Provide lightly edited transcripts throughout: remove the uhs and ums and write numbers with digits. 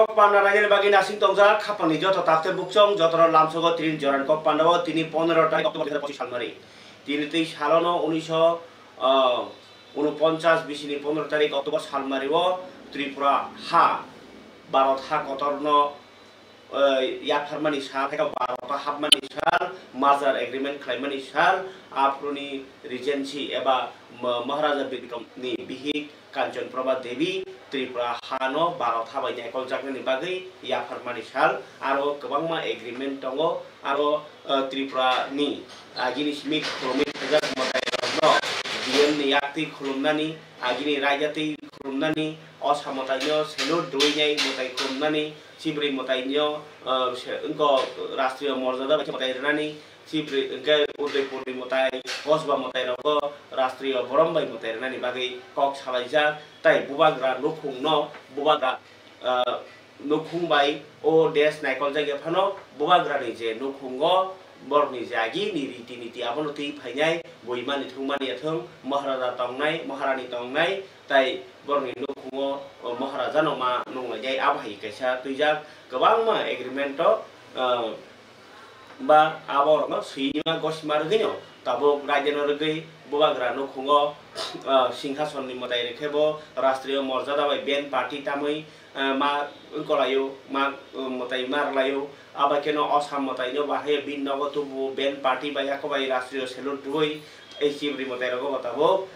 kok panda nanya bagi nasi tongja kapan nih jodoh takte bukcong jodoh langsung ke trin jaran kok panda wo tini 15 tarik Oktober 2025 salmari tini tei salono 1949 bisini 15 tarik Oktober salmari wo Tripura ha Barat ha kotorno Yakharmani sal heka Barat habmani sal Mazar agreement claimani sal Aproni regency eba Maharaja ni bihik Kanchan Prabha Devi Tripura Hano Barat Habai Nyakol Jakni Bagai Yakharmani sal aro kebangma agreement tongo aro Tripura ni agini smith kromit tegak motai no diem ni yakti khulumnani agini rajati khulumnani osamotainyo selu duinyai motai khulumnani sibri motainyo engko rastriya morjada baca motai renani sibri engke Udaipuri motai Kosba motai rogo rastriya borombai motai renani bagai kok salaija tai bubagra nukhungno bubagra nukhungbai o des naikol jage phano bubagra ni je nukhungo borni jagi ni riti niti abono ti phainai boimani thungmani athung maharaja tongnai maharani tongnai tai borni nukhungo maharaja no ma nonga jai abhai kaisa tuijak gabangma agreement to ba abor no suima gosmar ginyo tabo rajeno rgai bubagra nukhungo singhason ni motai rekhebo rastriya morjada bai ben party tamai ma kolayo ma motai marlayo abakeno osam motai no bahe bin nogo tubu ben party bai akobai rastriya selur dui ei sibri motai rogo batabo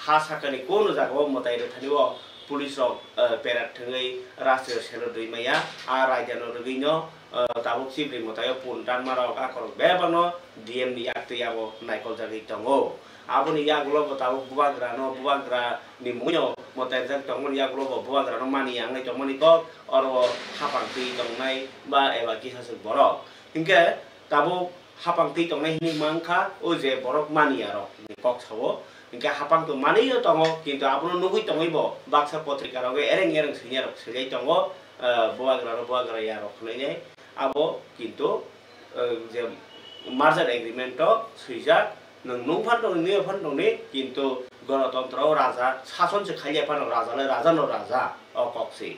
hasakani kono jago motai re thanibo police rok perat thangai rastriya selur dui maya a rajano rgino tabuk sibri motai puntan marok akor bebano diem ni akti yabo naikol jagi tongo aboni yagulo batabo bubagra no bubagra ni munyo motai jak tongon yagulo bubagra no mani yang nai tomoni tok oro hapangti tongnai ba eba kisah borok hingke tabo hapangti tongnai ni mangka oje borok mani aro ni kok sawo hingke hapang tu mani yo tongo kintu abono nugui tongai bo baksa potrika roge ereng sinya rok sejai tongo bubagra yaro khulai abo kintu je merger agreement to suijak nung fan dong ni fan dong ni kintu ganatantra raja শাসন se khali fan raja le raja no raja o kok si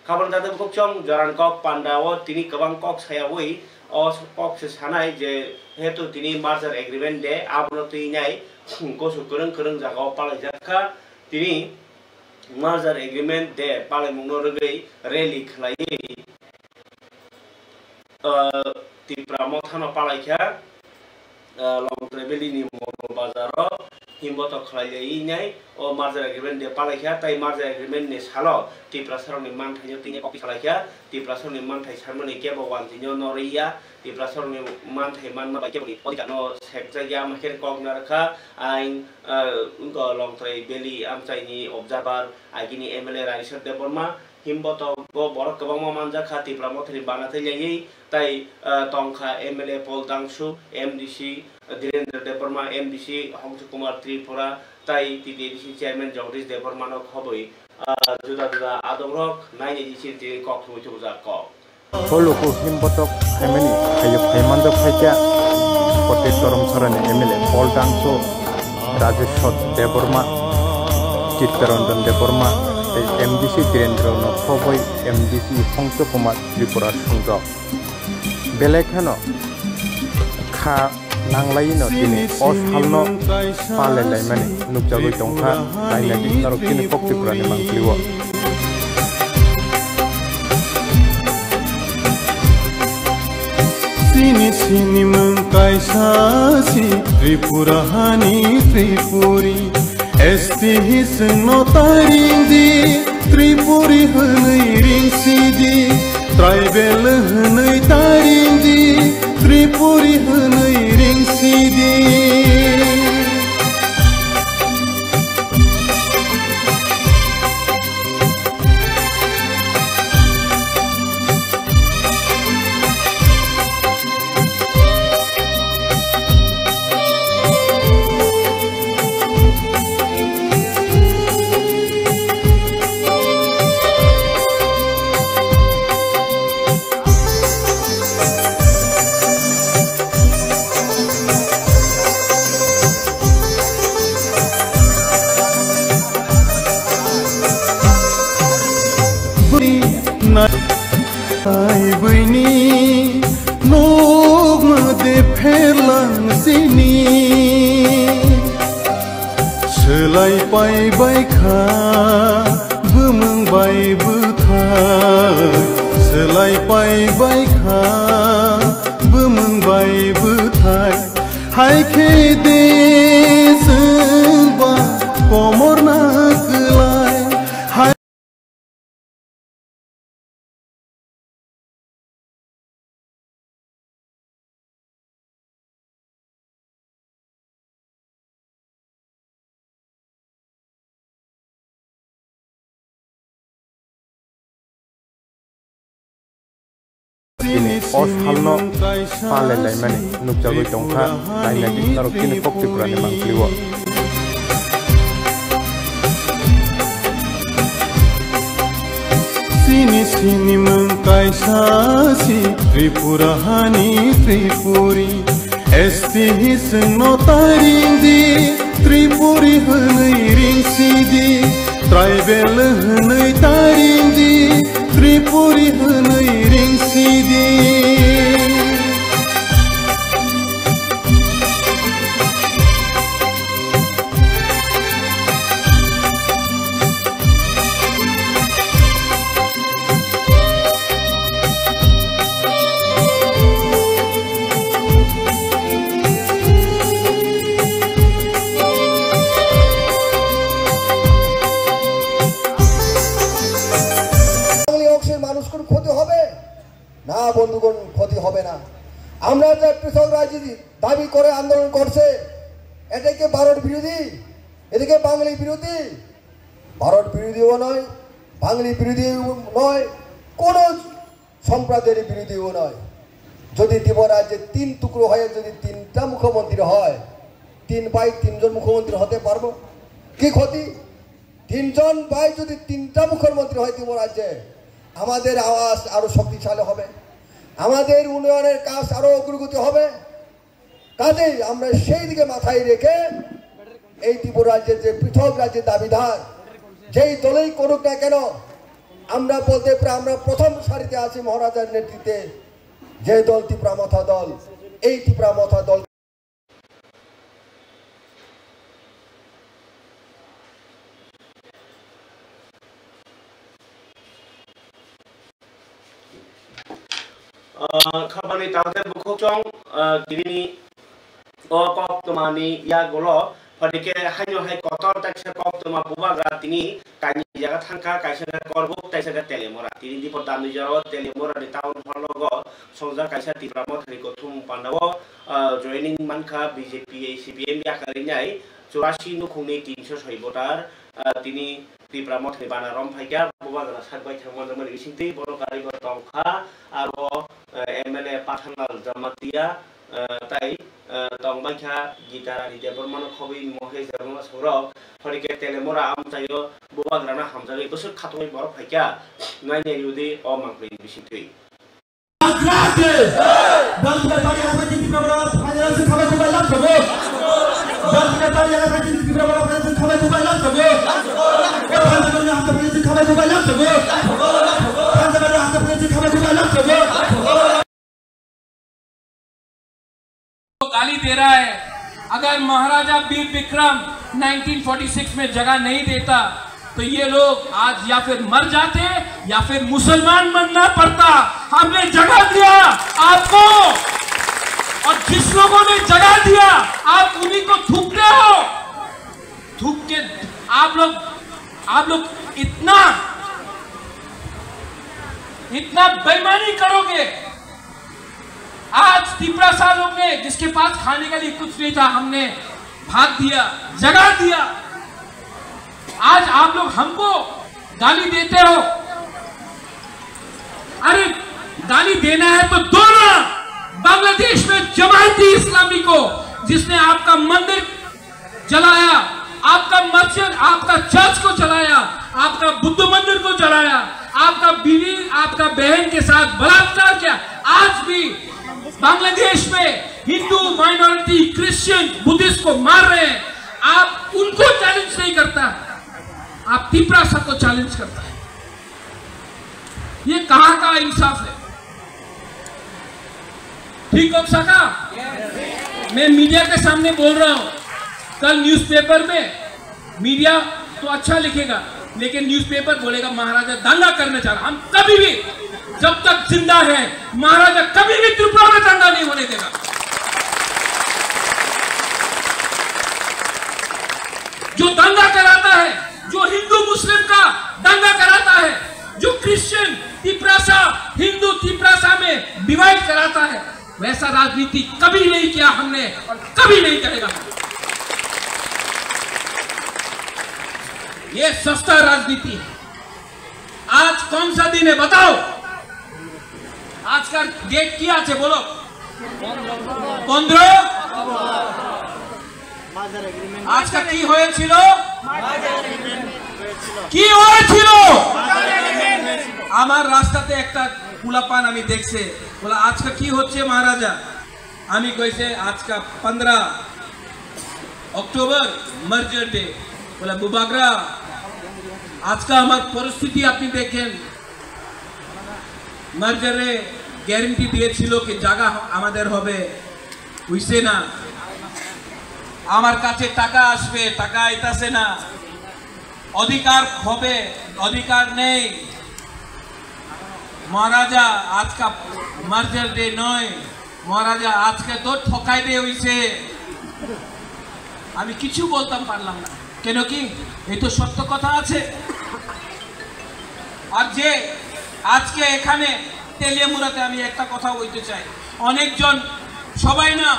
kabar dada bukchong jaran kok pandawo tini kabang kok saya woi o kok se sanai je hetu tini merger agreement de abno tinai ko su kereng jaga palai jakha tini merger agreement de palai mungno regai rally khlai Tripura mothano palai kha long travel ni mono bazaro himboto khlai nai o merger agreement de palai kha tai merger agreement ni salo Tripura saroni manthai tinge kopi salai kha Tripura saroni manthai sarmani kebo wan tinyo noria Tripura saroni manthai manma ba kebo odika no sekja ya maher kok narkha ain unko long travel amchai ni observer agini MLA Raisar Deborma himboto go borok kebang manja khati pramothri banate legi tai tongkha MLA Pol Dangsu MDC Dhirendra Deborma MDC Hongsu Kumar Tripura tai TDC chairman Jagdish Deborma no khoboi juda adorok nai ji ti kok thuju ja ko holuku himboto khaimani hayo khaimando khaika kote torom sarane MLA Pol Dangsu Rajeshwar Deborma Chittarandon Deborma MDC Dhirendra no khoboi MDC Hongsu Kumar Tripura Sungjok Belekhano kha nanglai no tini osalno pale laimani nukjagoi tongkha laina dinaro kini kok Tripura ni mangkliwo sini mangkai sasi Tripura hani Tripuri esti hisno tarindi Tripuri hanai ringsidi tribal hanai tarindi Tripuri hanai ringsidi बायबैनि नग मोदे फेरलांसिनि सोलायबायखा बोमोंबायबो थाय सोलायबायखा बोमोंबायबो थाय हायखे दे जोंबा कमरना Golay Kini Oshalno Pale Laimani Nukjagoi Tongkha Lainadi Naro Kini Kokti Purani Mangkliwa Sini sini mengkai sasi Tripurahani Tripuri Esti hiseng no taringdi Tripuri henei ringsidi Tribal henei taringdi Tripuri henei ringsidi না বন্ধুগণ ক্ষতি হবে না আমরা যে পৃথক রাজনীতি দাবি করে আন্দোলন করছে এটাকে ভারত বিরোধী এদিকে বাঙালি বিরোধী ভারত বিরোধীও নয় বাঙালি বিরোধীও নয় কোন সম্প্রদায়ের বিরোধীও নয় যদি ত্রিপুরারাজ্যে তিন টুকরো হয়ে যদি তিনটা মুখ্যমন্ত্রী হয় তিন ভাই তিনজন মুখ্যমন্ত্রী হতে পারবো কি ক্ষতি তিনজন ভাই যদি তিনটা মুখ্যমন্ত্রী হয় ত্রিপুরারাজ্যে আমাদের আওয়াজ আরো শক্তিশালী হবে আমাদের উন্নয়নের কাজ আরো অগ্রগতি হবে কাজেই আমরা সেই দিকে মাথায় রেখে এই ত্রিপুরা রাজ্যের যে পৃথক রাজ্যের দাবিদার যেই দলেই করুক না কেন আমরা বলতে পারি আমরা প্রথম সারিতে আছি মহারাজার নেতৃত্বে যে দল ত্রিপুরা মাথা দল এই ত্রিপুরা মাথা দল Khabani tawde bukhokchong dini o koptomani ya golo padike hanyo hai kotor takse koptoma bubaga tini kani jaga thangka kaisa korbo taisa telemora tini di podami jaro telemora di town hall go songja kaisa tipramo thari kothum pandawo joining manka BJP CPM ya karinyai 84 nukhungni 306 votar tini Tipramo thai banarom phaika bubaga sakbai thangman isingti boro karigor tongkha aro MLA Pathanal Jamatia tai tongbaikha gitara di debormano khobi mohe jarma sorok phorike telemora amtayo bubagrana hamjari bosor khatoi bor phaika naine yudi o mangpri bisingti गाली दे रहा है अगर महाराजा वीर विक्रम 1946 में जगह नहीं देता तो ये लोग आज या फिर मर जाते या फिर मुसलमान बनना पड़ता हमने जगह दिया आपको और जिस लोगों ने जगह दिया आप उन्हीं को थूकते हो थूक के आप लोग इतना बेईमानी करोगे आज त्रिपुरा सालों ने जिसके पास खाने के लिए कुछ नहीं था हमने भाग दिया जगह दिया आज आप लोग हमको गाली देते हो अरे गाली देना है तो दो ना बांग्लादेश में जमायती इस्लामी को जिसने आपका मंदिर जलाया आपका मस्जिद आपका चर्च को जलाया आपका बुद्ध मंदिर को जलाया आपका बीवी आपका बहन के साथ बलात्कार किया आज भी बांग्लादेश में हिंदू माइनॉरिटी क्रिश्चियन बुद्धिस्ट को मार रहे हैं आप उनको चैलेंज नहीं करता आप त्रिपुरा सबको चैलेंज करता है ये कहां का इंसाफ है ठीक हो सका? मैं मीडिया के सामने बोल रहा हूं, कल न्यूज़पेपर में मीडिया तो अच्छा लिखेगा, लेकिन न्यूज़पेपर बोलेगा महाराजा दंगा करने जा रहा। हम कभी भी, जब तक जिंदा है, महाराजा कभी भी त्रिपुरा में दंगा नहीं होने देगा। जो दंगा कराता है, जो हिंदू मुस्लिम का दंगा कराता है, जो क्रिश्चियन तिपरासा हिंदू तिपरासा में डिवाइड कराता है, वैसा राजनीति कभी नहीं किया हमने और कभी नहीं करेगा। ये सस्ता राजनीति है। आज कौन सा दिन है बताओ? आज का डेट क्या है बोलो? 15 आज का কি হয়েছিল? কি হয়েছিল? আমার রাস্তাতে একটা পুলাপান আমি দেখছে, বলা আজকে কি হচ্ছে মহারাজা? আমি কইছে আজকে 15 অক্টোবর মার্জার ডে। বলা বুবাগরা, আজকে আমার পরিস্থিতি আপনি দেখেন, মার্জারে গ্যারান্টি দিয়েছিল কি জায়গা আমাদের হবে, হইছে না। আমার কাছে টাকা আসবে, টাকা আইতাছে না। অধিকার হবে, অধিকার নেই। মহারাজা আজকে মার্জার ডে নয়, মহারাজা আজকে তো ঠকাই দিয়ে হইছে। আমি কিছু বলতাম পারলাম না, কেন কি এই তো সত্য কথা আছে। আর যে আজকে এখানে তেলিয়ামুড়াতে আমি একটা কথা বলতে চাই, অনেকজন, সবাই না,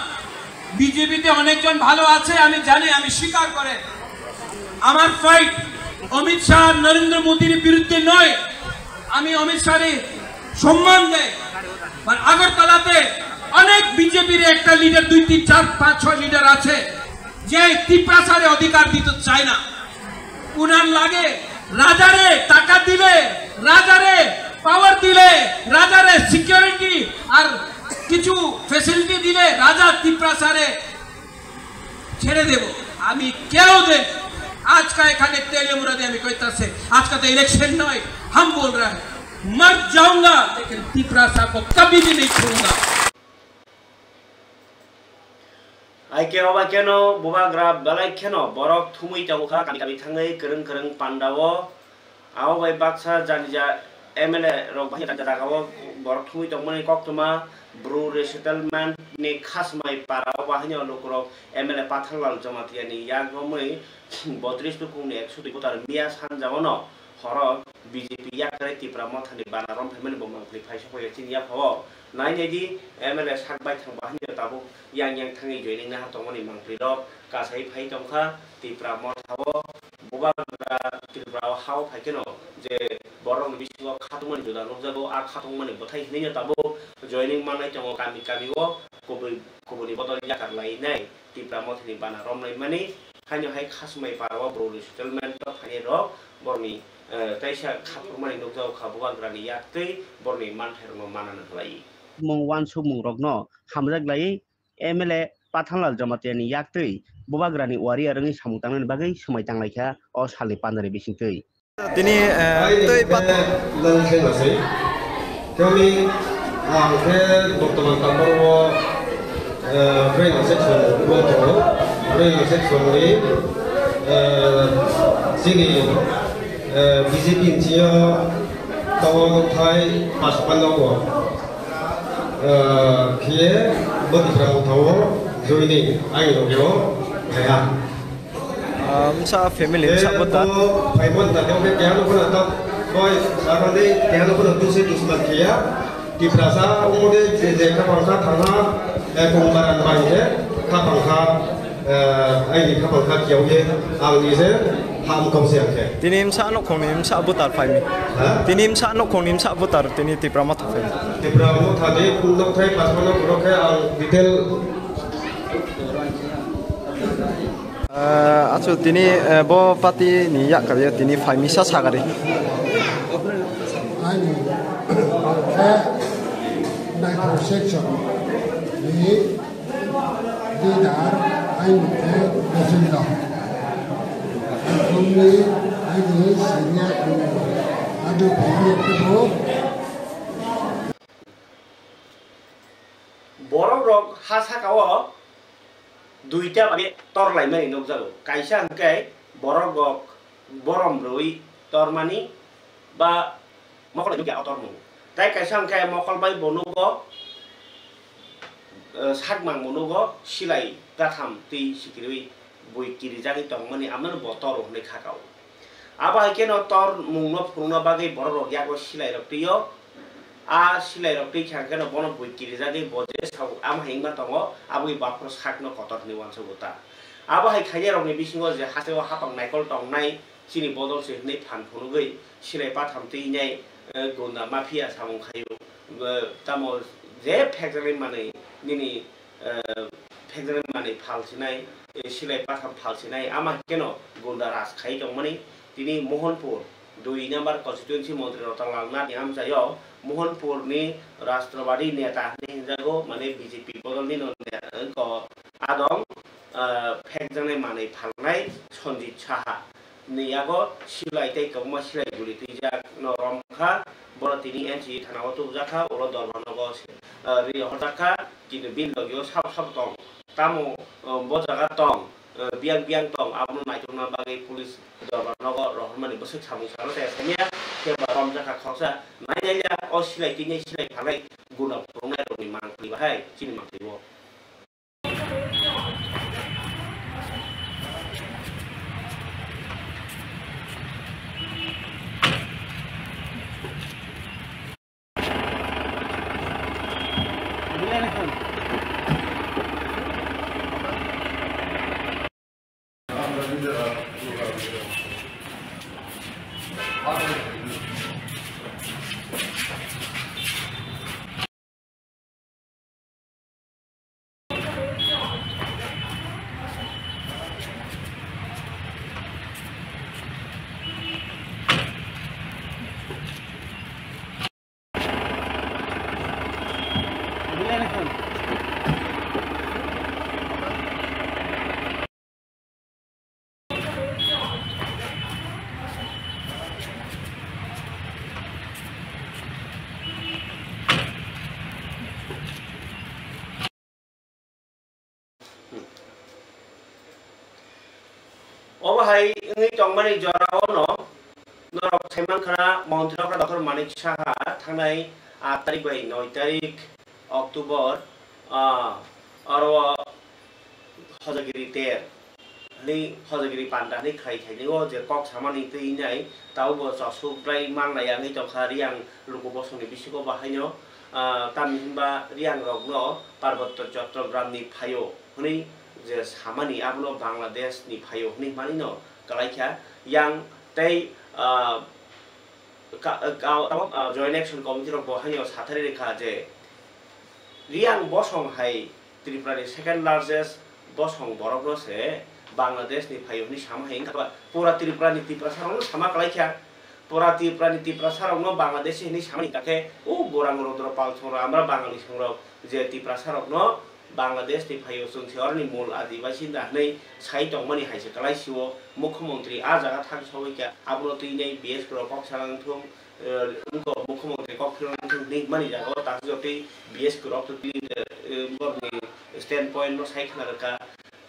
বিজেপিতে অনেকজন ভালো আছে আমি জানি, আমি স্বীকার করে। আমার ফাইট অমিত শাহ নরেন্দ্র মোদীর বিরুদ্ধে নয়, আমি অমিত শাহের সম্মান দেয়। আর আগরতলাতে অনেক বিজেপির একটা লিডার, 2, 3, 4, 5, 6 লিডার আছে যে তিপ্রাসারে অধিকার দিতে চায় না। উনার লাগে রাজারে টাকা দিলে, রাজারে পাওয়ার দিলে, রাজারে সিকিউরিটি আর কিছু ফ্যাসিলিটি দিলে রাজা তিপ্রাসারে ছেড়ে দেব। আমি কেউ दे आज का एखाने तेलियामुड़ा दे हमें कोई तरह से, आज का तो इलेक्शन नहीं, हम बोल रहे हैं मर जाऊंगा लेकिन तिपरासा को कभी भी नहीं छोड़ूंगा। आई के बाबा केनो बुबाग्रा बलाई केनो बरक थुमुई तंगखा काबि थांगै करं करं पांडावो आव बाय बाक्सा जानिजा एमएलए रक बाहि दागावो बरक थुमुई तंगमनि कक्तमा ब्रु रेसेटलमेंट नि खासमाय पाराव बाहिनो लोकरो एमएलए पाथांलाल जमातियानि यागमै 32 टुकुंनि 102 गतार मिया सानजावनो हर बीजेपी याकरे तिप्रा मथानि बानारम फेमिलि बमंख्लि फाइसा फय चिनिया फव नाइनेदि एमएलए साकबाय थां बाहिनो ताबो yang थांगै जयनिं ना तंगनि मंख्लि रक गासै फाइ तंखा तिप्रा मथावो बुबाग्रा तिप्रा हाव फाइकेनो जे बरं बिसिङाव खाथुमनि जुदा रंजागो आ खाथुमनि बथाय हिनैनो ताबो जयनिं मानाय तंग गामि गामिओ कबुनि बदल याकार लायनाय तिप्रा मथानि बानारम लायमानि हानि हाय खासमाय पाराव ब्र'नि सेटलमेन्ट फानि रक बरनि ताइसा खाफुरमानि नगजाव खाबुबाग्रानि याकै बरनि मानथायरनो मानानो हलाय मं वानसु मं रगनो हामजाग्लायै एमएलए पाथांलाल जमातियानि याकै बुबाग्रानि वारि आरंनि सामुतांनि बागै समायतांलायखा अ सालि पानरे बिसिंकै दिनै तै लानसेनोसै जोंनि आंखे बर्तमान तापरव ब्रेन सेक्सन दङ ब्रेन सेक्सननि जोंनि बिजेपि निया तावथाय पासपान्दाव किए बदिफ्रा मथाव जयनि आंनि नगेव हाया सा फेमिलि साबता फाइमन दादेव के केनो कोना त बय सारादे केनो कोना दुसे दुसमान किया तिफ्रासा उमोदे जे खापांखा थाना एखंबारान बायदे खापांखा आइनि खापांखा कियावये आंनिजे हाम कमसे आंखे तिनिम सा नखोनि सा बुतार फाइमि तिनिम सा नखोनि सा बुतार तिनि तिप्रा मथा फाइमि तिप्रा मथा दे कुंदकथाय पासमाना बरखे आं डिटेल आचु तिनि बो पार्टी नि याकाबे तिनि फाइमिसा सागारि आइनि नाइट्रो सेक्शन नि लीडर आइनि प्रेसिडेंट आइनि आइनि सीनियर आदु फेमिलि को borok rok ha sakao duita babe torlaimani nukjago kaisa hingke borok rok borom roi tormani ba mokol juga otormu tai kaisa hingke mokol bai bonugo sakmang bonugo silai gatham ti sikirui bui kiri jagi tongmani amano botor hone khakao aba keno tor mungno phungno bagai borok rok yago silai rok tiyo a silai rok ti khangkeno bono bui kiri jagi boje sau am hingma tongo abui bapro sakno kotor ni wanso gota aba hai khaya rok ni bisingo je haseo hapang naikol tongnai chini bodol se nei phan phunugui silai patham ti nei gunda mafia samung khayo tamo je factory mane nini factory mane phalsinai silai patham phalsinai ama keno gunda ras khai tongmani tini Mohanpur 2 number constituency মন্ত্রী রতনলাল নাথ আমজায়ও মোহনপুরনি রাষ্ট্রবাদী নেতা হিনজাগো মানে BJP বদলনি ক আদম ফেকজানে মানে ফালনাই সঞ্জিত সাহা নিয়াগো সিলাইতাই কমা সিলাই গুলি তিজাক নরমখা বড় তিনি NC থানাও তুজাখা ওলো দরবানগো রি হটাখা কিন্তু বিল লগিও sub sub Tang তামো বজাগা Tang biang biang tong amun naitong na bagay pulis dormanogo rohmani busuk samung salo tesnya ke barom jaka khoksa nailya o silai tinai silai phalai guna prongai roni mangli bahai chini mangliwo Obahai ini congmani jorao no norok seman khana montrok Dr. Manik Saha thangnai 8 tarik bai 9 tarik Oktober aro hojagiri ter ni hojagiri panda ni khai khai ni o je kok samani tei nai tau bo chasuk prai mangnai ang ni tokha riang luku bosoni bisiko bahaino tamhimba riang rok no Parbotto Chattogram ni phayo honi je samani abno Bangladesh ni phayo ni manino kalaikha yang tei joint action committee rok bohaino sathari rekha je riang bosong hai Tripura ni second largest bosong borok no se Bangladesh ni phayo ni sama hai ka pura Tripura ni Tripura sarong sama kalaikha pura Tripura ni Tripura sarong no Bangladesh ni sama ni kake o gorang rodro pal chora amra bangali songrok je Tripura sarong no Bangladesh ni phayo sung theor ni mul adivasi na nei sai tongmani haise kalai siwo mukhyamantri a jaga thang soika abro tei nei BS pro kok sarang thung ko mukhyamantri kok thung nei mani jaga ta jote BS pro to ti borni standpoint no sai khana ka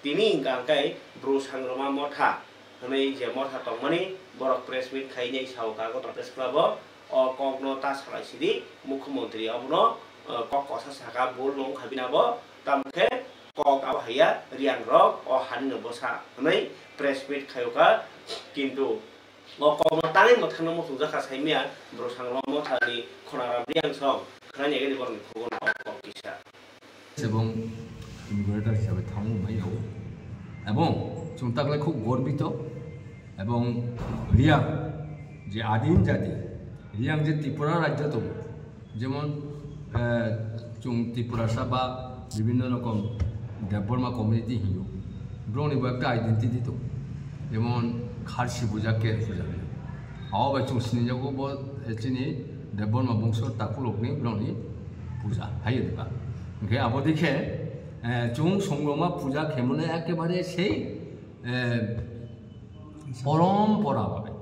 tini gangkai bro sangrama motha nei je motha tongmani borok press meet khai nei sauka go press club o kok no ta sarai sidi mukhyamantri abno kok kosa saka bol nong khabinabo tamke kok abahaya riang rok o hanino bosa nei press meet khayoka kintu o kok no tani mothano mo sujaka saimia bro sangrama motha ni khonara riang song khana ni gedi borni khogon kok kisa এবং ইমিগ্রেটর হিসাবে থামু মাইও এবং जों ताकले खूब गर्वित এবং রিয়াং যে আদিম জাতি রিয়াং যে ত্রিপুরা রাজ্য তো যেমন जों ত্রিপুরা সাবা বিভিন্ন রকম দেববর্মা কমিউনিটি হিও ব্রনিব একটা আইডেন্টিটি তো যেমন খারসি পূজাকে পূজা আওয়াবাই जों সিনিজাগো ব চিনি দেববর্মা বংশ তাকুলকনি ব্রনি পূজা হাইয়ে দেবা ओंखाय आबो देखे जों संग्रमा पूजा खेमने एकेबारे সেই परम्परा भावे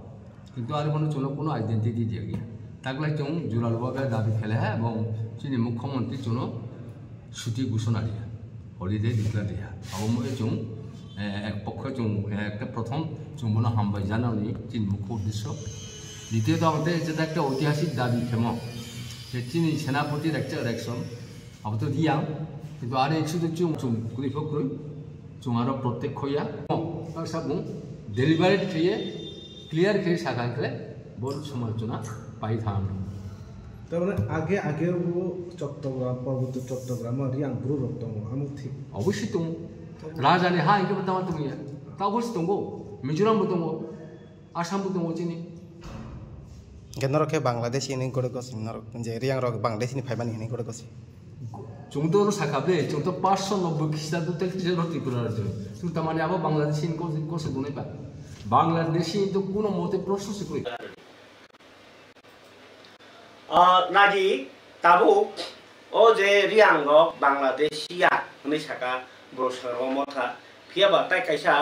किन्तु आरो कोनो आइडेंटिटी दिया गया ताकले जों जुरालभावे दाबी खेले हैं এবং चीनी मुख्यमंत्री जों ছুটি ঘোষণা দিয়া হলিডে ডিক্লেয়ার দিয়া আবহাওয়া जों এক পক্ষে जों একটা প্রথম जों বনো হামবাই জানানি তিন মুখ্য উদ্দেশ্য দ্বিতীয়ত আমাদের যেটা একটা ঐতিহাসিক দাবি ক্ষেম যে তিনি সেনাপতির একটা ইলেকশন আপাতত রিয়াং কিন্তু আর একশুধু जों গুলিফক্রই जों আরো প্রত্যেক হইয়া সাবুং ডেলিভারি খেয়ে ক্লিয়ার খেয়ে সাকাঙ্কলে বড় সমালোচনা পাই থাকলাম তার মানে আগে চট্টগ্রাম পার্বত্য চট্টগ্রাম রিয়াং ব্রু রক দङ আমি ঠিক অবশ্যই দङ রাজধানী হ্যাঁ ইনকে বর্তমান দङ তা অবশ্যই দङ মিজোরামबो दङ आसामबो दङ जोंनि गेनरके बांग्लादेश इनि गडे गस जे रियां रक बांग्लादेश नि फाइबानि इनि गडे गस जोंथ' साखाबले जोंथ' 590 ख्रिस्टाब्द टेक्सटाइल त्रिपुरा जों तामाने आबो बांग्लादेश इनि कोसे बुनायबा बांग्लादेश तो कोनो मते प्रश्न सिकरि नाजी ताबु ओ जे रियां रक बांग्लादेशिया नै साका ब्रसर मथा फियाबा ताइ काइसा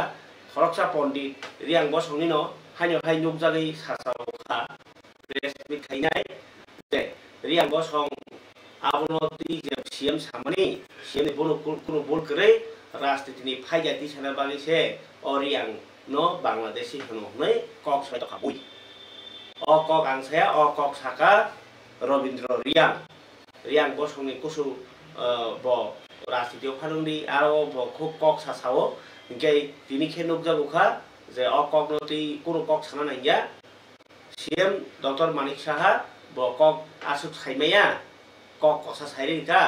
खरकसा पंडित रियां बसंनि न हानि हाय नुकजागै सासावखा प्रेस मिट खाइनाय जे रियां बसं आबनो ति जे सीएम सामनि सीएम नि बोनो कोनो बोल करे राजनीतिनि फाइजाति साना बागैसे ओ रियां न बांग्लादेशी हनो नै कक सयत खाबुइ अ कक आंसाया अ कक साका रवीन्द्र रियां बसंनि कुसु ब राजनीतियाव फालुंदि आरो ब खुब कक सासावो इनके तिनि खे नुकजागुखा जे अ कक नति कोनो कक साना नाइया सीएम डॉक्टर मानिक साहा ब कक आसु खाइमाया कक कसा साइरिका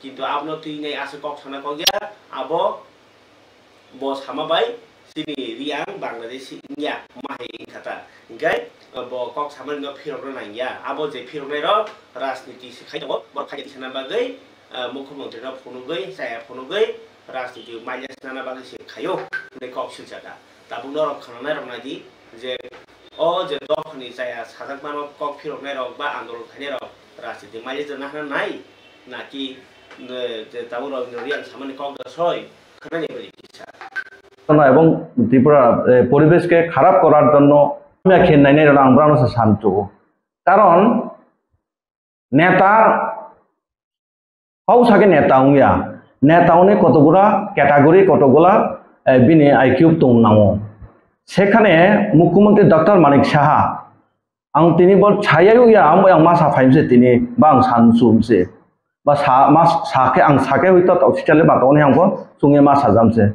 किन्तु आपनो तिनै आसु कक साना कगया आबो ब सामाबाय सिनि रियां बांग्लादेशी इन्या माहे इनखाता इनकाय ब कक सामान फिरग्रा नाइया आबो जे फिरग्राय र राजनीति सिखाइ दङ ब फाइजाति साना बागै मुख्यमंत्री न फनुगै जाया फनुगै राजनीति माइलेस नाना बागै सिखायो नै कक सिलजादा ताबु नरक खानाय रंनादि जे ओ जे दखनि जाया साजाक मानो कक फिरग्राय रक बा आन्दोलन खाइनाय रक राजनीति माइलेस ना नाइ नाकि जे ताबु रियां सामानि कक दसय खानाय बलि किसा এবং ত্রিপুরা পরিবেশকে খারাপ করার জন্য খেলনাই আমরা শান্ত কারণ নেতা হাউ থাকে নেতা উইয়া নেতাউনি কতগুলা ক্যাটাগরি কতগুলা বিনি আইকিউ দंनांगौ সেখানে মুখ্যমন্ত্রী ডক্টর মানিক সাহা आं তিনি বল ছায়াই উইয়া आं मा साफाइमसे তিনি বা आं सानसुमसे বা मा साके आं साके হইতো অফিসিয়ালি বাতাवनि आंखौ सुङे मा साजामसे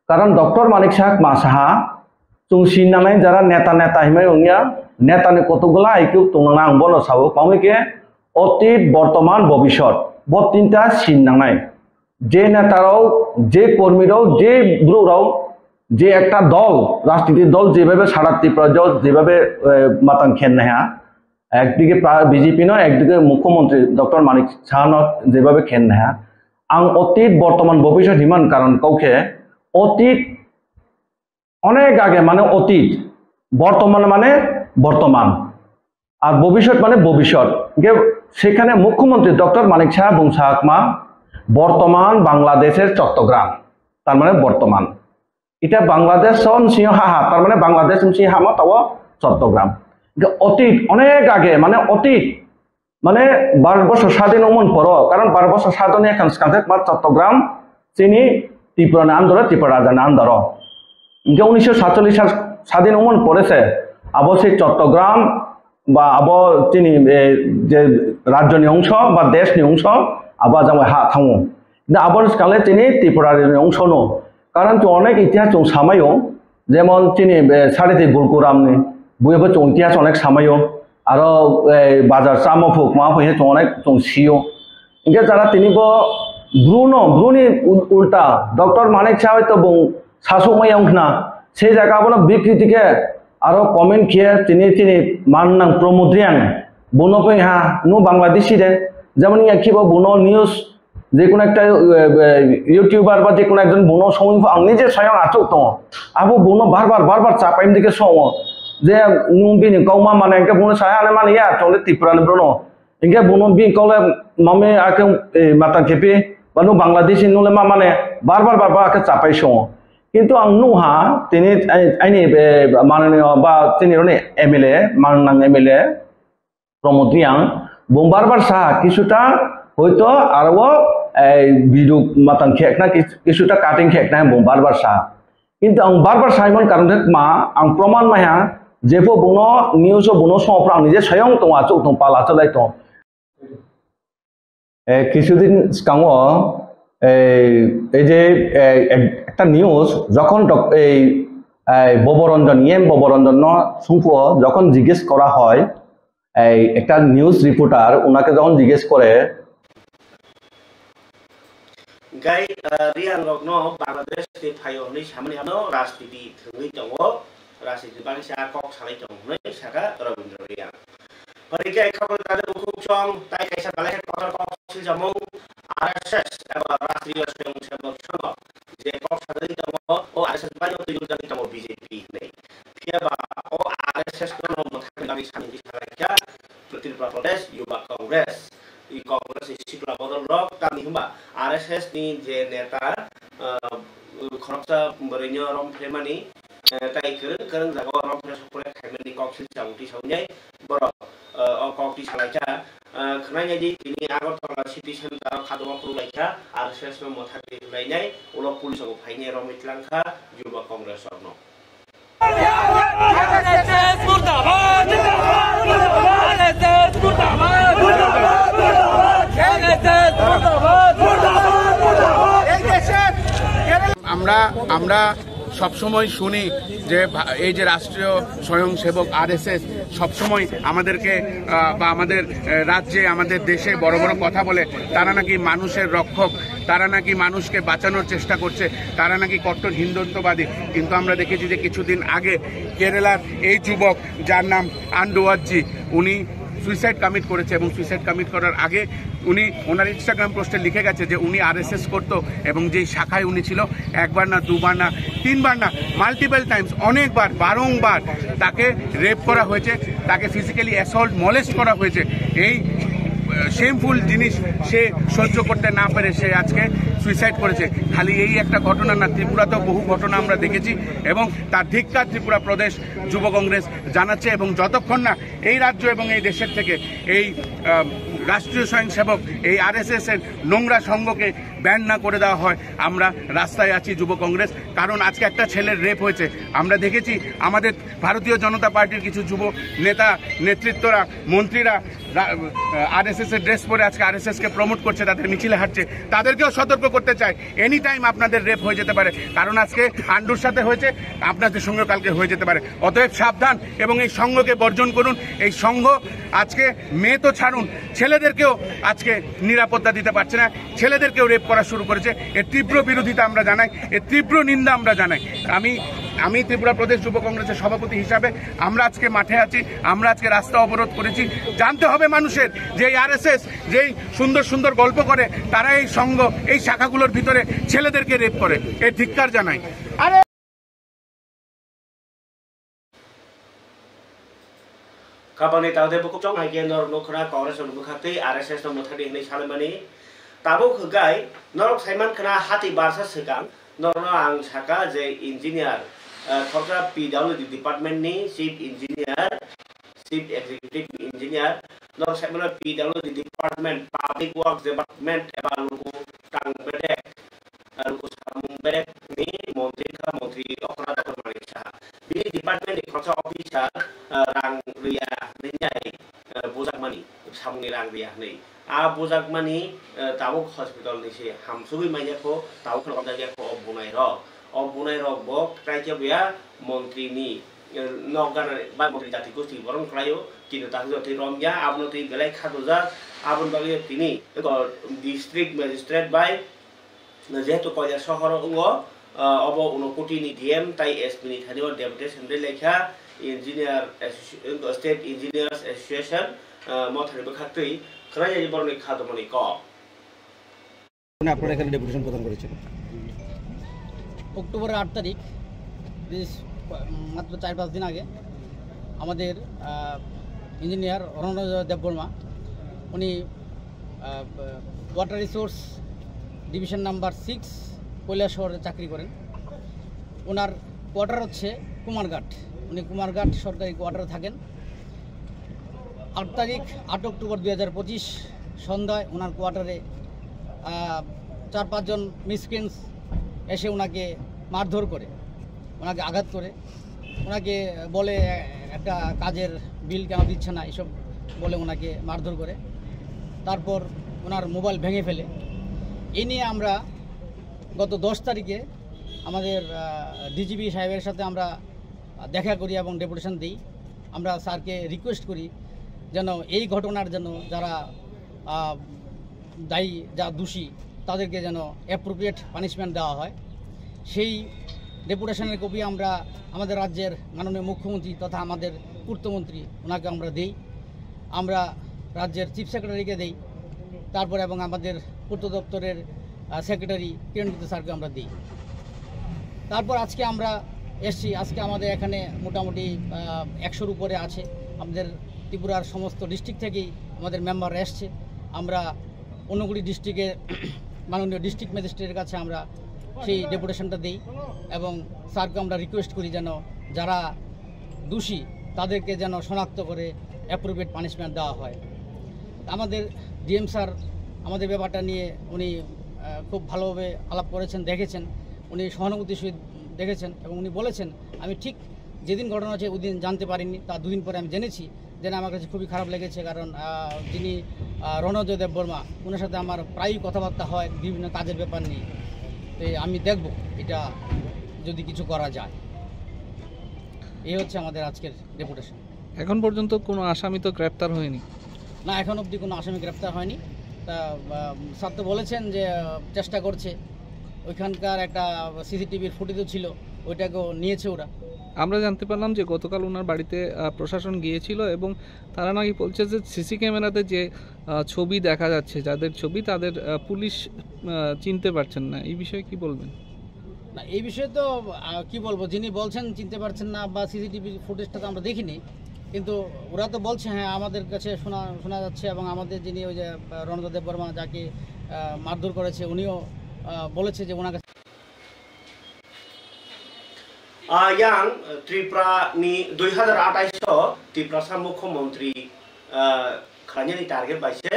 कारण डॉक्टर मानिक साहा जों सिनानै যারা নেতা নেতা হিমাই উইয়া নেতাनि কতগুলা আইকিউ দंनांगौ आं বनो साबो पाउमिके অতীত বর্তমান ভবিষ্যৎ ব তিনটা সিনাंनाय যে নেতারাও যে কর্মীরাও যে ব্রুরাও যে একটা দল রাজনীতির দল যেভাবে সারা ত্রিপুরাও যেভাবে মাতাং খেন না একদিকে বিজেপি নয় একদিকে মুখ্যমন্ত্রী ডক্টর মানিক সাহা যেভাবে খেন না আং অতীত বর্তমান ভবিষ্যৎ হিমান কারণ কাউকে অতীত অনেক আগে মানে অতীত বর্তমান মানে বর্তমান আর ভবিষ্যৎ মানে ভবিষ্যৎ সেখানে মুখ্যমন্ত্রী ডক্টর মানিক সাহা বুংসাকমা বর্তমান বাংলাদেশের চট্টগ্রাম তার মানে বর্তমান এটা বাংলাদেশ সিংহাহা তার মানে বাংলাদেশ সিংহামা তাও চট্টগ্রাম অতীত অনেক আগে মানে অতীত মানে 12 বছর স্বাধীন মন পড়ো কারণ 12 বছর স্বাধীন এখন চট্টগ্রাম চিনি ত্রিপুরা আন্দোলন ত্রিপুরা রাজধানী আন্দোলন 1947 সাল স্বাধীন মন পড়েছে আবো সেই চট্টগ্রাম বা আবো চিনি যে রাজ্যনি অংশ বা দেশনি অংশ আবার যাবো হা থামো কিন্তু আবার কালে চিনি ত্রিপুরার অংশ নো কারণ অনেক ইতিহাস সামায়ও যেমন চিনি সাড়ে বুলকুরামনি বইয়েবো ইতিহাস অনেক সামায়ও আরো বাজার চামফুক মা হয়ে অনেক সিও ইনকে যারা তিনি ব্রুনি উল্টা ডক্টর মানিক সাহা হয়তো শাসুমাই অংনা সেই জায়গা আপনার বিকৃতিকে আরো কমেন্ট খেয়ে তিনি মাননাং প্রমোদ্রিয়াং বুনো হা নু বাংলাদেশি রে যেমন কি বুনো নিউজ যে কোনো একটা ইউটিউবার বা যে কোনো একজন বুনো সময় আং নিজে স্বয়ং আচক দङ আবো বুনো বারবার চাপাইম দিকে সম যে নু বিনি কৌমা মানে একে বুনো সায়া মানে ইয়া চলে ত্রিপুরানি ব্রনো একে বুনো বি কলে মামে আকে মাতা খেপি বা নু বাংলাদেশি নুলে মা মানে বারবার আকে চাপাই সম কিন্তু আং নুহা তিনি আইনি মাননীয় বা তিনি এমএলএ মাননাং এমএলএ প্রমোদ্রিয়াং বারবার সাহা কিছুটা হয়তো আরো ভিডিও মাতান খেকনা কিছুটা কাটিং খেকনা বং বারবার সাহা কিন্তু आं बार-बार साइमन कारण मा आं प्रमाण माया जेबो बुनो निउस बुनो समफ्रा आं निजे सायं दं आचौ दं पाला चलाय दं কিছুদিন सिगाङाव এই যে একটা নিউজ যখন এই ববরঞ্জন ববরঞ্জন সুফো যখন জিজ্ঞেস করা হয় এই একটা নিউজ রিপোর্টার ওনাকে যখন জিজ্ঞেস করে गाय रियां रगनो बांग्लादेश नि फायनि सामने हानो राजनीति थंगै दङ राजनीति बांसा कक सालाय दङ नै साका रविन्द्र रियां परिके खबर दादे बुखुक सं ताइ कायसा बालाय कतर कक सिल जामौ आरएसएस एबा राष्ट्रिय स्वयंसेवक संघ जे कक सालाय दङ ओ आरएसएस बायो तिगु जानि दङ बीजेपी नै फियाबा ओ आरएसएस को मथानि गामि सानि सालायखा त्रिपुरा प्रदेश युवा Congress i Congress istiqlal bodol rok kami hamba RSS ni je neta khoroksa berenya rom fremani tai kereng jago rom fre sokole khaimani koksil changti saunjai borok o kokti salaika khnanya ji tini Agartala city center khadoma purulaika RSS no mothaki lainai ulo police ko phaine rom itlangkha yuba Congress orno RSS murdabad RSS murdabad আমরা সবসময় শুনি যে এই যে রাষ্ট্রীয় স্বয়ংসেবক RSS সবসময় আমাদেরকে বা আমাদের রাজ্যে আমাদের দেশে বড় বড় কথা বলে তারা নাকি মানুষের রক্ষক তারা নাকি মানুষকে বাঁচানোর চেষ্টা করছে তারা নাকি কট্টর হিন্দুত্ববাদী কিন্তু আমরা দেখেছি যে কিছুদিন আগে কেরালার এই যুবক যার নাম আন্ডুয়াজি উনি সুইসাইড কমিট করেছে এবং সুইসাইড কমিট করার আগে উনি ওনার ইনস্টাগ্রাম পোস্টে লিখে গেছে যে উনি আরএসএস করতো এবং যেই শাখায় উনি ছিল একবার না দুবার না তিনবার না মাল্টিপল টাইমস অনেকবার বারংবার তাকে রেপ করা হয়েছে তাকে ফিজিক্যালি অ্যাসল্ট মলেস্ট করা হয়েছে এই শেমফুল জিনিস সে সহ্য করতে না পেরে সে আজকে সুইসাইড করেছে খালি এই একটা ঘটনা না ত্রিপুরাতেও বহু ঘটনা আমরা দেখেছি এবং তার ধিক্কার ত্রিপুরা প্রদেশ যুব কংগ্রেস জানাচ্ছে এবং যতক্ষণ না এই রাজ্য এবং এই দেশের থেকে এই রাষ্ট্রীয় স্বয়ংসেবক এই আরএসএস এর নোংরা সঙ্গকে ব্যান না করে দেওয়া হয় আমরা রাস্তায় আছি যুব কংগ্রেস কারণ আজকে একটা ছেলের রেপ হয়েছে আমরা দেখেছি আমাদের ভারতীয় জনতা পার্টির কিছু যুব নেতা নেতৃত্বরা মন্ত্রীরা আরএসএস এর ড্রেস পরে আজকে আরএসএস কে প্রমোট করছে তাদের মিছিলে হাঁটছে তাদেরকেও সতর্ক করতে চাই এনি টাইম আপনাদের রেপ হয়ে যেতে পারে কারণ আজকে আন্ডুর সাথে হয়েছে আপনাদের সঙ্গে কালকে হয়ে যেতে পারে অতএব সাবধান এবং এই সংঘকে বর্জন করুন এই সংঘ আজকে মেয়ে তো ছাড়ুন ছেলেদেরকেও আজকে নিরাপত্তা দিতে পারছে না ছেলেদেরকেও রেপ করা শুরু করেছে এর তীব্র বিরোধিতা আমরা জানাই এর তীব্র নিন্দা আমরা জানাই আমি ত্রিপুরা প্রদেশ যুব কংগ্রেসের সভাপতি হিসাবে আমরা আজকে মাঠে আছি আমরা আজকে রাস্তা অবরোধ করেছি জানতে হবে মানুষের যে এই আরএসএস যেই সুন্দর সুন্দর গল্প করে তারা এই সংঘ এই শাখাগুলোর ভিতরে ছেলেদেরকে রেপ করে এর ধিক্কার জানাই আরে Kapani tahu deh pokok cong agen nor nukra Kongres nor bukhati RSS nor muthadi ini salemani tabu kegai norok saiman kena hati barsa segang nor ang saka je engineer khokra PWD department ni chief executive engineer nor saiman PWD department public works department eba luku tang bedek luku samung bedek ni menteri okra Dr. Manik Saha ini department ni khokra officer rang ria Ninyai Bojakmani samuni rang ria nei a Bojakmani tabuk hospital ni se hamsubi manya ko tabuk khol ja ko obunai ro bok traike bia montri ni nogan ba montri jati gosti borong klayo kinu tahu ti romya abno ti belai khadoja abun bagi tini ko district magistrate by jehetu koya shohor ungo obo 29 ni DM tai SP ni thanio deputation de lekha Engineer State Engineers Association মথারি বখাতই খরাই বরনি খাদমনি ক আপনারা এখানে deputation প্রদান করেছেন October 8 তারিখ মাত্র 4-5 দিন আগে আমাদের ইঞ্জিনিয়ার অরণ্য দেববর্মা উনি ওয়াটার রিসোর্স ডিভিশন নাম্বার 6 কৈলাসহরে চাকরি করেন ওনার কোয়ার্টার হচ্ছে কুমারঘাট উনি কুমারঘাট সরকারি কোয়ার্টারে থাকেন 8 তারিখ 8 অক্টোবর 2025 সন্ধ্যায় ওনার কোয়ার্টারে 4-5 জন মিসক্রিয়েন্টস এসে ওনাকে মারধর করে, ওনাকে আঘাত করে, ওনাকে বলে একটা কাজের বিল কেন দিচ্ছে না এসব বলে ওনাকে মারধর করে, তারপর ওনার মোবাইল ভেঙে ফেলে। এই নিয়ে আমরা গত 10 তারিখে আমাদের ডিজিপি সাহেবের সাথে আমরা দেখা করি এবং ডেপুটেশন দিই। আমরা স্যারকে রিকোয়েস্ট করি যেন এই ঘটনার জন্য যারা দায়ী, যা দোষী, তাদেরকে যেন অ্যাপ্রোপ্রিয়েট পানিশমেন্ট দেওয়া হয়। সেই ডেপুটেশনের কপি আমরা আমাদের রাজ্যের মাননীয় মুখ্যমন্ত্রী তথা আমাদের পূর্তমন্ত্রী ওনাকে আমরা দিই, আমরা রাজ্যের চিফ সেক্রেটারিকে দিই, তারপর এবং আমাদের পূর্ত দপ্তরের সেক্রেটারি কিরণজিৎ স্যারকে আমরা দিই। তারপর আজকে আমরা এসছি, আজকে আমাদের এখানে মোটামুটি 100-র উপরে আছে। আমাদের ত্রিপুরার সমস্ত ডিস্ট্রিক্ট থেকেই আমাদের মেম্বার এসছে। আমরা ঊনকোটি ডিস্ট্রিক্টের মাননীয় ডিস্ট্রিক্ট ম্যাজিস্ট্রেটের কাছে আমরা সেই ডেপুটেশনটা দিই এবং স্যারকে আমরা রিকোয়েস্ট করি যেন যারা দোষী তাদেরকে যেন শনাক্ত করে অ্যাপ্রোপ্রিয়েট পানিশমেন্ট দেওয়া হয়। আমাদের ডিএম স্যার আমাদের ব্যাপারটা নিয়ে উনি খুব ভালোভাবে আলাপ করেছেন, দেখেছেন, উনি সহানুভূতির সহিত দেখেছেন এবং উনি বলেছেন আমি ঠিক যেদিন ঘটনা হচ্ছে ওই দিন জানতে পারিনি, তার 2 দিন পরে আমি জেনেছি। যেন আমার কাছে খুবই খারাপ লেগেছে, কারণ যিনি রণজয় দেববর্মা, ওনার সাথে আমার প্রায়ই কথাবার্তা হয় বিভিন্ন কাজের ব্যাপার নিয়ে। তো আমি দেখব এটা যদি কিছু করা যায়। এই হচ্ছে আমাদের আজকের ডেপুটেশন। এখন পর্যন্ত কোনো আসামি তো গ্রেপ্তার হয়নি? না, এখন অবধি কোনো আসামি গ্রেপ্তার হয়নি। তা স্যার তো বলেছেন যে চেষ্টা করছে। ওইখানকার একটা সিসিটিভির ফুটেজও ছিল, ওইটাকেও নিয়েছে ওরা। আমরা জানতে পারলাম যে গতকাল ওনার বাড়িতে প্রশাসন গিয়েছিল এবং তারা নাকি বলছে যে সিসি ক্যামেরাতে যে ছবি দেখা যাচ্ছে, যাদের ছবি তাদের পুলিশ চিনতে পারছেন না। এই বিষয়ে কি বলবেন? না, এই বিষয়ে তো কি বলবো, যিনি বলছেন চিনতে পারছেন না বা সিসিটিভি ফুটেজটা তো আমরা দেখিনি, কিন্তু ওরা তো বলছে হ্যাঁ আমাদের কাছে শোনা যাচ্ছে। এবং আমাদের যিনি ওই যে রণজয় দেববর্মা যাকে মারধর করেছে উনিও বলেছে যে ওনার কাছে yang Tripura ni 2028 Tripura মুখ্যমন্ত্রী খানিয়ানি টার্গেট বাইছে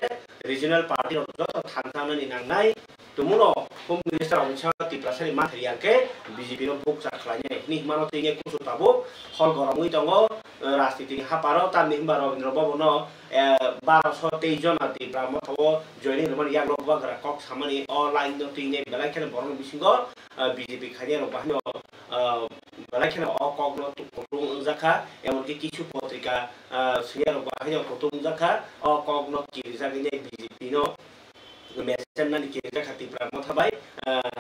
রিজিনাল পার্টি রত থানথামনা ni nangnai tumuno home minister অংশ Tripura sari mathriyanke BJP ro buksa khlanya ni mano tinge kusu tabo hol goromui tongo রাজনীতি হাপারো তার নিম্বা রবীন্দ্র ভবন 1223 জন Tripura মথো জয়নিং রমান ইয়াগ রবাগরা কক সামানি অনলাইন তিনে বেলাই খেলে বরং বিসিঙ্গ বিজেপি খানিয়া রবাহনো বেলাইখানে অকগ্ন কটুং জাখা এমনকি কিছু পত্রিকা সিয়ার বাহিনী কটুং জাখা অকগ্ন কিরিজাগিনে বিজেপি নো মেসেজনানি কিরিজাখা Tripura মথাবাই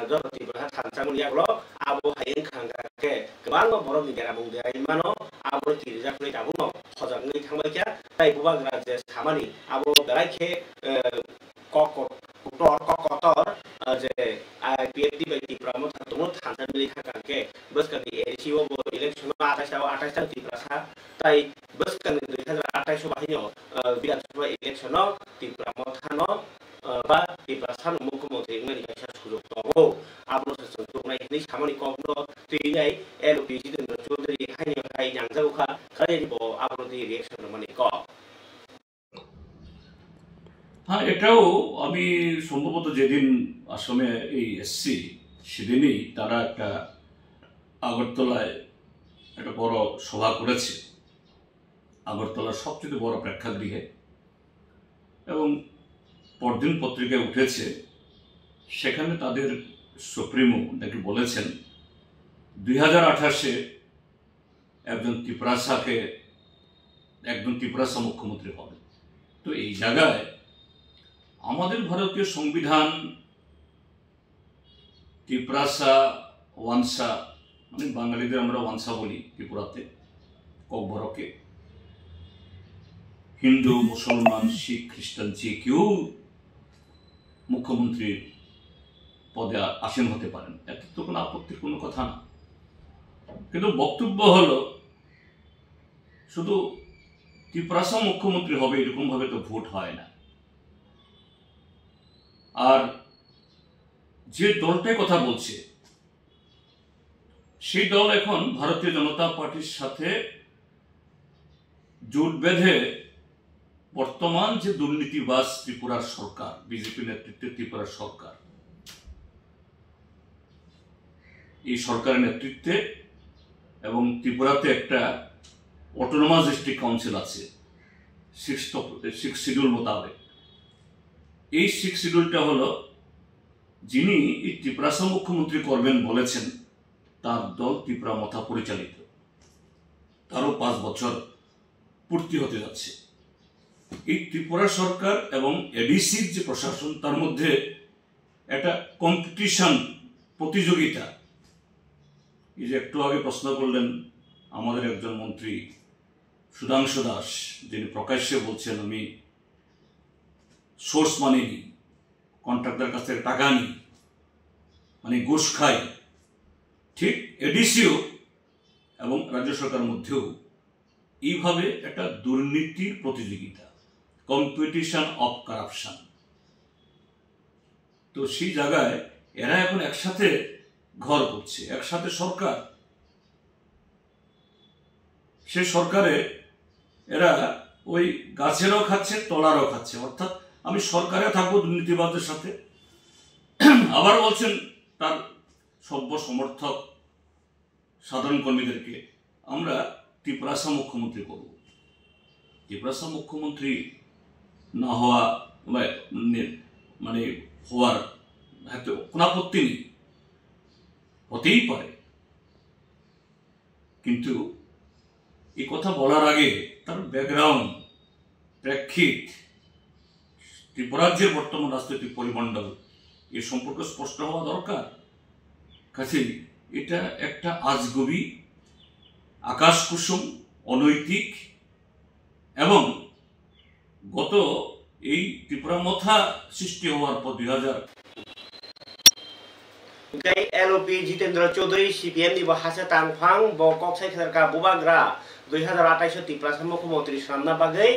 জর Tripura থানসামুন ইয়াগলো আবো হাইন খাঙ্গাকে गोबां বরং নিগেরা বুংদেরাই মানো আবো কিরিজাখলে দাবুনো হজাংনি থাংবাইকা তাই বুবাগ্রা যে সামানি আবো বেলাইখে ককটর যে আইপিএফটি বাই Tripura মথা তুমো থানসামনি থাকাকে বসকানি এসিও ইলেকশন 28 Tripura সা তাই বসকানি 2028 বাহিনী বিধানসভা ইলেকশন Tripura মথানো বা Tripura সান মুখ্যমন্ত্রী ngani kaisa সুযোগ পাবো আবো সসংজুগনাই ni সামনি কগ্ন তুইনাই এলপি জিতেন্দ্র চৌধুরী হাইনি হাই নাংজাউখা খালিনি বো আবো দি রিঅ্যাকশন মানে ক হ্যাঁ, এটাও আমি সম্ভবত যেদিন আসামে এই এসছি সেদিনই তারা একটা আগরতলায় একটা বড় সভা করেছে, আগরতলার সবচেয়ে বড় প্রেক্ষাগৃহে, এবং পরদিন পত্রিকায় উঠেছে সেখানে তাদের সুপ্রিমো নাকি বলেছেন 2028-এ একজন ত্রিপুরাসা মুখ্যমন্ত্রী হবে। তো এই জায়গায় আমাদের ভারতীয় সংবিধান ত্রিপুরাসা ওয়ানসা মানে বাঙালিদের আমরা ওয়ানসা বলি ত্রিপুরাতে, ককবরকে হিন্দু মুসলমান শিখ খ্রিস্টান যে কেউ মুখ্যমন্ত্রীর পদে আসীন হতে পারেন, এতে তো কোনো আপত্তির কোনো কথা না। কিন্তু বক্তব্য হলো শুধু ত্রিপুরাসা মুখ্যমন্ত্রী হবে এরকম ভাবে তো ভোট হয় না। আর যে দলটাই কথা বলছে সেই দল এখন ভারতীয় জনতা পার্টির সাথে জোট বেঁধে বর্তমান যে দুর্নীতিবাজ ত্রিপুরার সরকার, বিজেপি নেতৃত্বে ত্রিপুরার সরকার, এই সরকারের নেতৃত্বে এবং ত্রিপুরাতে একটা অটোনমাস ডিস্ট্রিক্ট কাউন্সিল আছে 6 শিডিউল মোতাবেক। এই 6 শিডিউলটা হলো যিনি এই ত্রিপুরা মুখ্যমন্ত্রী করবেন বলেছেন তার দল ত্রিপুরা মথা পরিচালিত, তারও 5 বছর পূর্তি হতে যাচ্ছে। এই ত্রিপুরা সরকার এবং এডিসির যে প্রশাসন, তার মধ্যে একটা কম্পিটিশন, প্রতিযোগিতা। এই যে একটু আগে প্রশ্ন করলেন আমাদের একজন মন্ত্রী সুধাংশু দাস, যিনি প্রকাশ্যে বলছেন আমি সোর্স মানি নিই, কন্ট্রাক্টরের কাছ থেকে টাকা নিই, মানে ঘুষ খাই। ঠিক এডিসিও এবং রাজ্য সরকারের মধ্যেও এইভাবে একটা দুর্নীতির প্রতিযোগিতা, কম্পিটিশন অফ কারাপশন। তো সেই জায়গায় এরা এখন একসাথে ঘর করছে, একসাথে সরকার। সে সরকারে এরা ওই গাছেরও খাচ্ছে, তলারও খাচ্ছে। অর্থাৎ আমি সরকারে থাকবো দুর্নীতিবাদদের সাথে, আবার বলছেন তার সভ্য সমর্থক সাধারণ কর্মীদেরকে আমরা ত্রিপুরা মুখ্যমন্ত্রী করব। ত্রিপুরা মুখ্যমন্ত্রী না হওয়া মানে হওয়ার হয়তো কোনো আপত্তি নেই, হতেই পারে, কিন্তু এই কথা বলার আগে তার ব্যাকগ্রাউন্ড, প্রেক্ষিত, ত্রিপুরাজ্যের বর্তমান রাজনৈতিক পরিমণ্ডল এ সম্পর্কে স্পষ্ট হওয়া দরকার। কাছেই এটা একটা আজগুবি, আকাশকুসুম, অনৈতিক এবং গত এই ত্রিপুরা মথা সৃষ্টি হওয়ার পর 2000 LOP जितेंद्र चौधरी CPM नि हासे तांगफां ब कक्साइ खरका बुबाग्रा 2028 ত্রিপুরা मुख्यमंत्री सामना बागै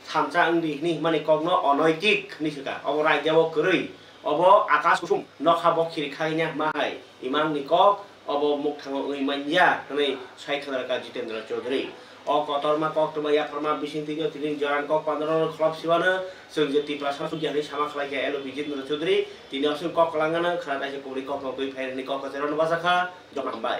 थामचा अंगि नि माने कग्न अनैतिक निसुका अब राज्यबो करै अब आकाश कुसुम नखा ब खिरखाइना माहाय इमां निकक अब मुखथांग ओइ मानया नै साइ खरका जितेंद्र चौधरी अ कतरमा कक्टमा या फरमा बिसिंतिगो तिनि जरान कक 15 क्लब सिवानो जों जे त्रिपुरा सुजियानि सामा खलाइके LOP जितेंद्र चौधरी तिनि असुर कक लांगानो खरादाइसे पुरि कक दुइ फाइरनि कक जेरन बासाखा जमाबाय